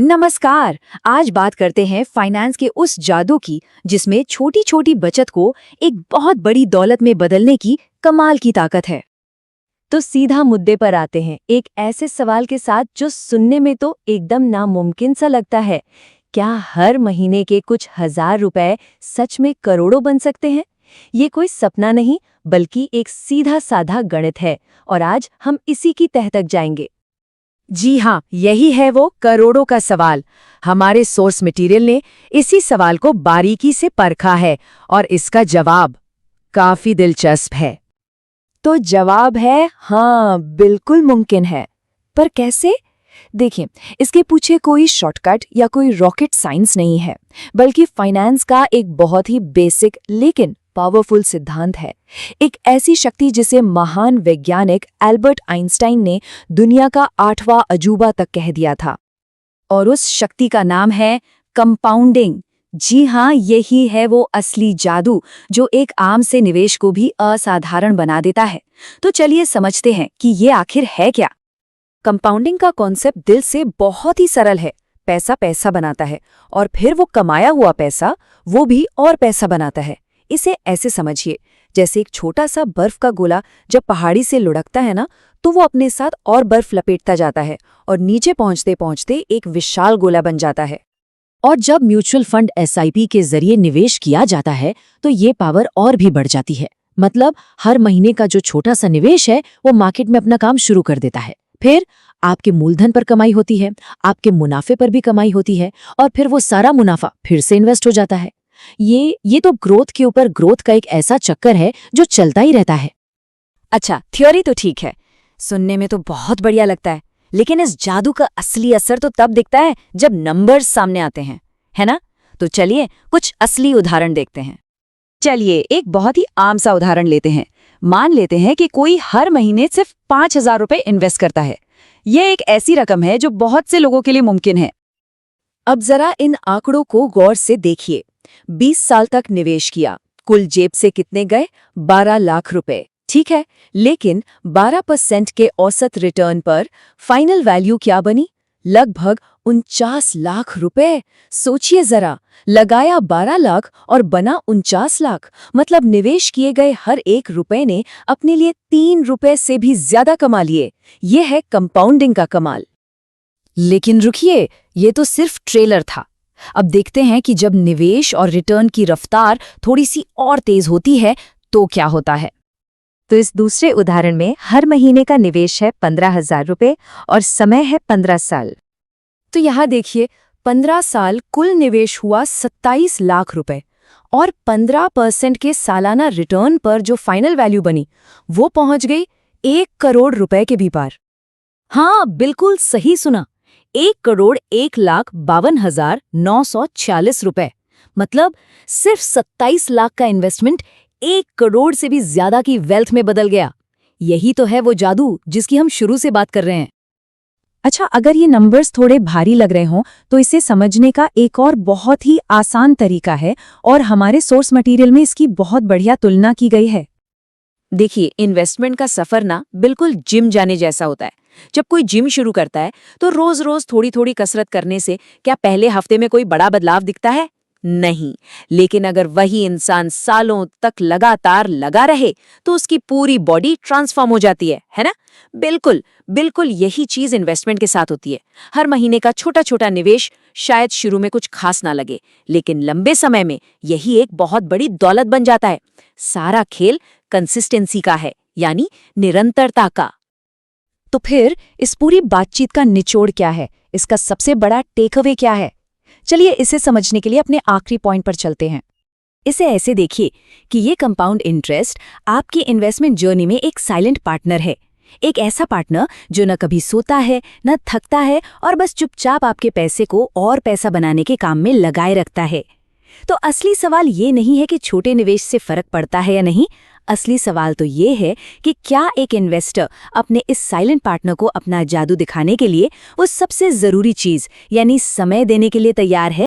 नमस्कार। आज बात करते हैं फाइनेंस के उस जादू की जिसमें छोटी छोटी बचत को एक बहुत बड़ी दौलत में बदलने की कमाल की ताकत है। तो सीधा मुद्दे पर आते हैं, एक ऐसे सवाल के साथ जो सुनने में तो एकदम नामुमकिन सा लगता है। क्या हर महीने के कुछ हजार रुपए सच में करोड़ों बन सकते हैं? ये कोई सपना नहीं बल्कि एक सीधा साधा गणित है और आज हम इसी की तह तक जाएंगे। जी हाँ, यही है वो करोड़ों का सवाल। हमारे सोर्स मटेरियल ने इसी सवाल को बारीकी से परखा है और इसका जवाब काफी दिलचस्प है। तो जवाब है हाँ, बिल्कुल मुमकिन है। पर कैसे? देखिए, इसके पीछे कोई शॉर्टकट या कोई रॉकेट साइंस नहीं है, बल्कि फाइनेंस का एक बहुत ही बेसिक लेकिन पावरफुल सिद्धांत है। एक ऐसी शक्ति जिसे महान वैज्ञानिक एल्बर्ट आइंस्टाइन ने दुनिया का 8वां अजूबा तक कह दिया था। और उस शक्ति का नाम है कंपाउंडिंग। जी हाँ, यही है वो असली जादू जो एक आम से निवेश को भी असाधारण बना देता है। तो चलिए समझते हैं कि ये आखिर है क्या। कंपाउंडिंग का कॉन्सेप्ट दिल से बहुत ही सरल है। पैसा पैसा बनाता है और फिर वो कमाया हुआ पैसा वो भी और पैसा बनाता है। इसे ऐसे समझिए, जैसे एक छोटा सा बर्फ का गोला जब पहाड़ी से लुढ़कता है ना, तो वो अपने साथ और बर्फ लपेटता जाता है और नीचे पहुंचते पहुंचते एक विशाल गोला बन जाता है। और जब म्यूचुअल फंड एसआईपी के जरिए निवेश किया जाता है तो ये पावर और भी बढ़ जाती है। मतलब हर महीने का जो छोटा सा निवेश है वो मार्केट में अपना काम शुरू कर देता है। फिर आपके मूलधन पर कमाई होती है, आपके मुनाफे पर भी कमाई होती है और फिर वो सारा मुनाफा फिर से इन्वेस्ट हो जाता है। ये तो ग्रोथ के ऊपर ग्रोथ का एक ऐसा चक्कर है जो चलता ही रहता है। अच्छा, थ्योरी तो ठीक है, सुनने में तो बहुत बढ़िया लगता है, लेकिन इस जादू का असली असर तो तब दिखता है जब नंबर्स सामने आते हैं, है ना? तो चलिए कुछ असली उदाहरण देखते हैं। चलिए एक बहुत ही आम सा उदाहरण लेते हैं। मान लेते हैं कि कोई हर महीने सिर्फ 5,000 रुपए इन्वेस्ट करता है। यह एक ऐसी रकम है जो बहुत से लोगों के लिए मुमकिन है। अब जरा इन आंकड़ों को गौर से देखिए। 20 साल तक निवेश किया, कुल जेब से कितने गए? 12 लाख रुपए। ठीक है, लेकिन 12% के औसत रिटर्न पर फाइनल वैल्यू क्या बनी? लगभग 49 लाख रुपए। सोचिए जरा, लगाया 12 लाख और बना 49 लाख। मतलब निवेश किए गए हर एक रुपए ने अपने लिए 3 रुपए से भी ज्यादा कमा लिए। ये है कंपाउंडिंग का कमाल। लेकिन रुकिए, ये तो सिर्फ ट्रेलर था। अब देखते हैं कि जब निवेश और रिटर्न की रफ्तार थोड़ी सी और तेज होती है तो क्या होता है। तो इस दूसरे उदाहरण में हर महीने का निवेश है 15,000 रुपए और समय है 15 साल। तो यहाँ देखिए, 15 साल कुल निवेश हुआ 27 लाख रुपए और 15% के सालाना रिटर्न पर जो फाइनल वैल्यू बनी वो पहुंच गई 1 करोड़ रुपए के भी पार। हाँ, बिल्कुल सही सुना, 1,52,52,946 रुपए। मतलब सिर्फ 27 लाख का इन्वेस्टमेंट 1 करोड़ से भी ज्यादा की वेल्थ में बदल गया। यही तो है वो जादू जिसकी हम शुरू से बात कर रहे हैं। अच्छा, अगर ये नंबर्स थोड़े भारी लग रहे हों तो इसे समझने का एक और बहुत ही आसान तरीका है और हमारे सोर्स मटेरियल में इसकी बहुत बढ़िया तुलना की गई है। देखिए, इन्वेस्टमेंट का सफर ना बिल्कुल जिम जाने जैसा होता है। जब कोई जिम शुरू करता है तो रोज रोज थोड़ी थोड़ी कसरत करने से क्या पहले हफ्ते में कोई बड़ा बदलाव दिखता है? नहीं। लेकिन अगर वही इंसान सालों तक लगातार लगा रहे तो उसकी पूरी बॉडी ट्रांसफॉर्म हो जाती है ना? बिल्कुल बिल्कुल यही चीज इन्वेस्टमेंट के साथ होती है। हर महीने का छोटा छोटा निवेश शायद शुरू में कुछ खास ना लगे, लेकिन लंबे समय में यही एक बहुत बड़ी दौलत बन जाता है। सारा खेल कंसिस्टेंसी का है, यानी निरंतरता का। तो फिर इस पूरी बातचीत का निचोड़ क्या है? इसका सबसे बड़ा टेक अवे क्या है? चलिए इसे समझने के लिए अपने आखिरी पॉइंट पर चलते हैं। इसे ऐसे देखिए कि ये कंपाउंड इंटरेस्ट आपकी इन्वेस्टमेंट जर्नी में एक साइलेंट पार्टनर है। एक ऐसा पार्टनर जो न कभी सोता है न थकता है और बस चुपचाप आपके पैसे को और पैसा बनाने के काम में लगाए रखता है। तो असली सवाल ये नहीं है कि छोटे निवेश से फर्क पड़ता है या नहीं। असली सवाल तो ये है कि क्या एक इन्वेस्टर अपने इस साइलेंट पार्टनर को अपना जादू दिखाने के लिए वो सबसे जरूरी चीज यानी समय देने के लिए तैयार है।